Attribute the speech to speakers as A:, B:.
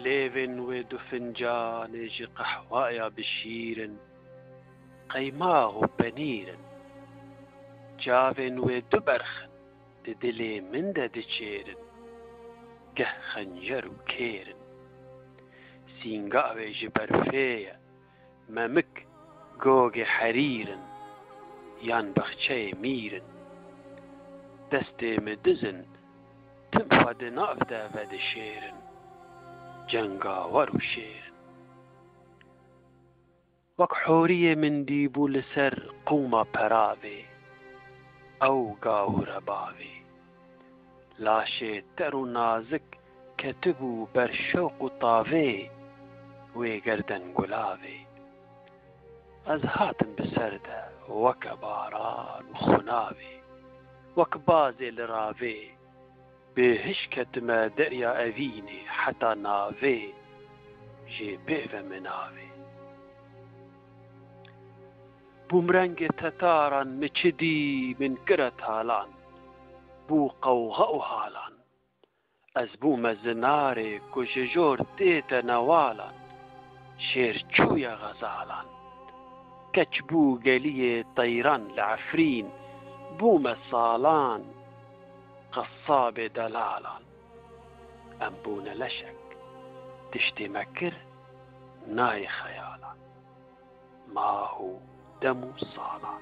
A: ليفن ودو فنجان جي قحوايا بشيرن قيماغ بنيرن جافن ودو برخن ددلي من دشيرن قه خنجر وكيرن سينقاوي جبرفية ممك قوغي حريرن يان بخشي ميرن دستي مدزن تنفد نافدا فد شيرن جنگاور وشيرن وك حورية من ديبو لسر قوما براوي او قاور باوي لاشي ترو نازك كتبو برشوق طاوي ويقردن قلاوي از هاتن بسرده وك باران وخناوي وك بازي لراوي بهشكت ما دريا أذيني حتى نافي جي بيفا مناوي بومرنگ تتارا مچدي من كرت هالان بو قوغأ هالان از بو مزناري كوشجور تيتا نوالان شير چويا غزالان كچبو قليه طيران لعفرين بو مصالان قصاب دلالا أنبون لشك تشتي مكر ناي خيالا ما هو دم صالان